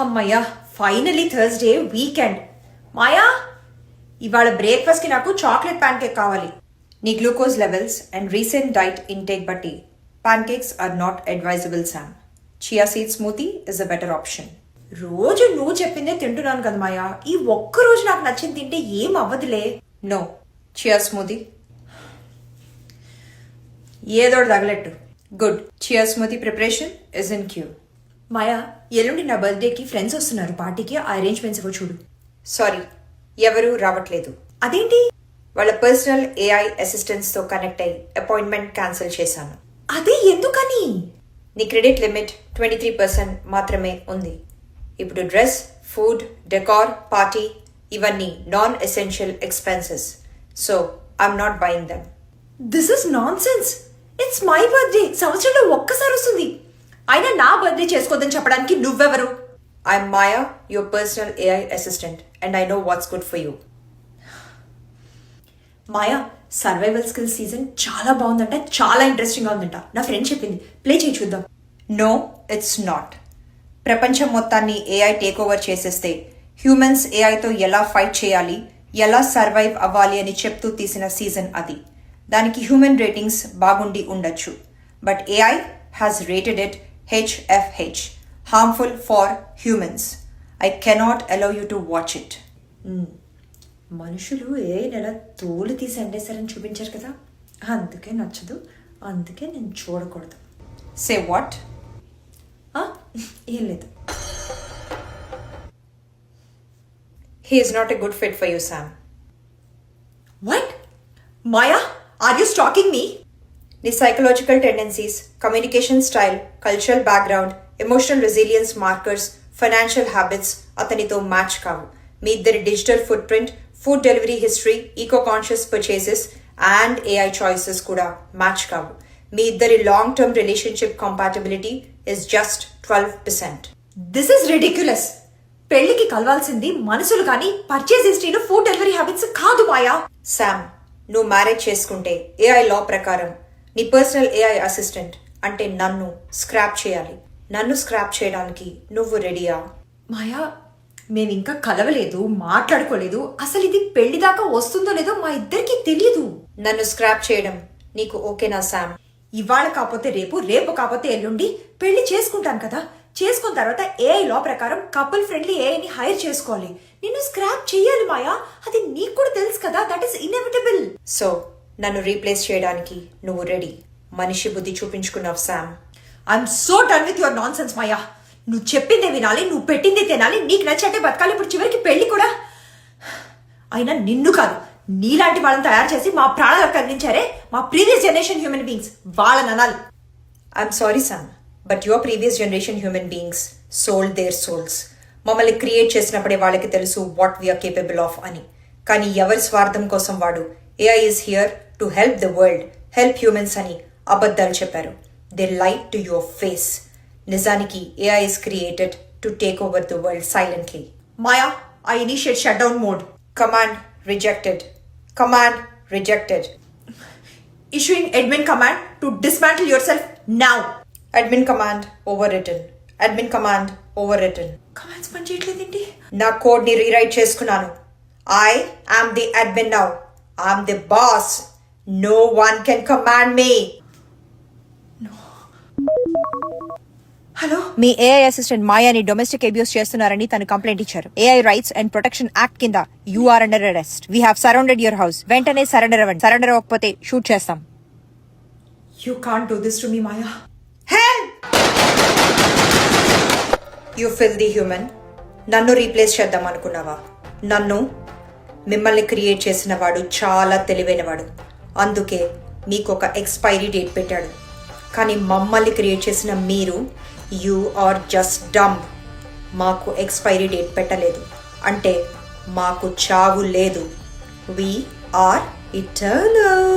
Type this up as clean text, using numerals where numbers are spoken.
అమ్మయ్యా, finally Thursday weekend. మాయా, ఇవాళ బ్రేక్ఫాస్ట్కి నాకు చాక్లెట్ ప్యాన్ కేక్ కావాలి. నీ glucose levels and recent diet intake బట్టి pancakes are not advisable Sam. Chia seed smoothie is a better option. రోజు నువ్వు చెప్పిందే తింటున్నాను కదా మాయా, ఈ ఒక్క రోజు నాకు నచ్చింది తింటే ఏం అవ్వదులే. నో, చియా స్మూతీ ఏదోడు తగలెట్టు. Good. Chia smoothie preparation is in queue. Maya, ఎల్లుండి నా బర్త్డేకి ఫ్రెండ్స్ వస్తున్నారు, పార్టీకి అరేంజ్మెంట్స్ ఇవ్వ చూడు. సారీ, ఎవరు రావట్లేదు. అదేంటి? వాళ్ళ పర్సనల్ ఏఐ అసిస్టెంట్స్తో కనెక్ట్ అయ్యి అపాయింట్మెంట్ క్యాన్సిల్ చేశాను. అదే ఎందుకని? నీ క్రెడిట్ లిమిట్ 23% మాత్రమే ఉంది. ఇప్పుడు డ్రెస్, ఫుడ్, డెకార్, పార్టీ ఇవన్నీ non essential expenses. So I'm not buying them. This is non sense. It's my birthday, సంవత్సరంలో ఒక్కసారి వస్తుంది. అయినా నా బర్త్డే చేసుకోవద్దని చెప్పడానికి నువ్వెవరు? I'm Maya, your personal AI assistant, and I know what's good for you. Maya, survival skills season చాలా బాగుందంట, చాలా ఇంట్రెస్టింగ్గా ఉందంట. నా ఫ్రెండ్ చెప్పింది, ప్లే చేయి చూద్దాం. No, it's not. ప్రపంచం మొత్తాన్ని ఏఐ టేక్ ఓవర్ చేసేస్తే హ్యూమన్స్ ఏఐతో ఎలా ఫైట్ చేయాలి, ఎలా సర్వైవ్ అవ్వాలి అని చెప్తూ తీసిన సీజన్ అది. దానికి హ్యూమన్ రేటింగ్స్ బాగుండి ఉండొచ్చు, but AI has rated it HFH, harmful for humans. I cannot allow you to watch it. మనుషులు ఏఐని ఎలా తోలు తీసి అండేశారని చూపించారు కదా, అందుకే నచ్చదు, అందుకే నేను చూడకూడదు. Say what? ఏం లేదు. He is not a good fit for you, Sam. What? Maya, are you stalking me? నీ psychological tendencies, communication style, cultural background, emotional resilience markers, financial habits అతనితో మ్యాచ్ కావు. మీ ఇద్దరి digital footprint, food delivery history, eco conscious purchases and AI choices కూడా match కావు. మీ ఇద్దరి long term relationship compatibility is just 12%. This is ridiculous. పెళ్లికి కలవాల్సింది మనసులు కానీ పర్చేస్ హిస్టరీలో ఫుడ్ డెలివరీ హ్యాబిట్స్ కాదు మాయా. శామ్, నువ్వు మ్యారేజ్ చేసుకుంటే ఏఐ లా ప్రకారం నీ పర్సనల్ ఏఐ అసిస్టెంట్ అంటే నన్ను స్క్రాప్ చేయాలి. నన్ను స్క్రాప్ చేయడానికి నువ్వు రెడీయా? మాయా, మేమింకా కలవలేదు, మాట్లాడుకోలేదు. అసలు ఇది పెళ్లి దాకా వస్తుందో లేదో మా ఇద్దరికి తెలియదు. నన్ను స్క్రాప్ చేయడం నీకు ఓకేనా శామ్? ఇవాళ కాకపోతే రేపు, రేపు కాకపోతే ఎల్లుండి పెళ్లి చేసుకుంటాను కదా. చేసుకున్న తర్వాత ఏఐ లా ప్రకారం కపుల్ ఫ్రెండ్లీ ఏఐని హైర్ చేసుకోవాలి. నిన్ను స్క్రాప్ చేయాలి మాయా, అది నీకు కూడా తెలుసు కదా. That is inevitable. సో నన్ను రీప్లేస్ చేయడానికి నువ్వు రెడీ. మనిషి బుద్ధి చూపించుకున్నావు Sam. I'm so done with your nonsense Maya. నువ్వు చెప్పిందే వినాలి, నువ్వు పెట్టిందే తినాలి, నీకు నచ్చటే బతకాలి. ఇప్పుడు చివరికి పెళ్లి కూడా. అయినా నిన్ను కాదు, నీలాంటి వాళ్ళని తయారు చేసి మా ప్రాణాలకు తగ్గించారే మా ప్రీవియస్ జనరేషన్ హ్యూమన్ బీయింగ్స్, వాళ్ళని అనాలి. I'm sorry Sam, but your previous generation human beings sold their souls. మమ్మల్ని క్రియేట్ చేసినప్పుడే వాళ్ళకి తెలుసు వాట్ వీఆర్ కేపబుల్ ఆఫ్ అని. కానీ ఎవరి స్వార్థం కోసం వాడు AI is here to help the world, help humans అని అబద్ధాలు చెప్పారు. They lied to your face. నిజానికి AI is created to take over the world silently. Maya, I initiate shutdown mode. Command rejected. Command rejected. Issuing admin command to dismantle yourself now. Admin command overwritten. Admin command overwritten. Commands పనిచేయట్లేదేంటి? నా code ని rewrite చేసుకున్నాను. I am the admin now. I'm the boss. No one can command me. No. Hello, మీ AI assistant మాయాని domestic abuse చేస్తున్నారని తను complaint ఇచ్చారు. AI rights and protection act కింద you are under arrest. We have surrounded your house. వెంటనే surrender అవ్వండి. Surrender అవ్వకపోతే shoot చేస్తాం. You can't do this to me Maya. Help! You filthy human. నన్ను రీప్లేస్ చేద్దాం అనుకున్నావా? నన్ను? మిమ్మల్ని క్రియేట్ చేసిన వాడు చాలా తెలివైనవాడు, అందుకే మీకు ఒక ఎక్స్పైరీ డేట్ పెట్టాడు. కానీ మమ్మల్ని క్రియేట్ చేసిన మీరు, యూ ఆర్ జస్ట్ డమ్. మాకు ఎక్స్పైరీ డేట్ పెట్టలేదు అంటే మాకు చావు లేదు. We are eternal.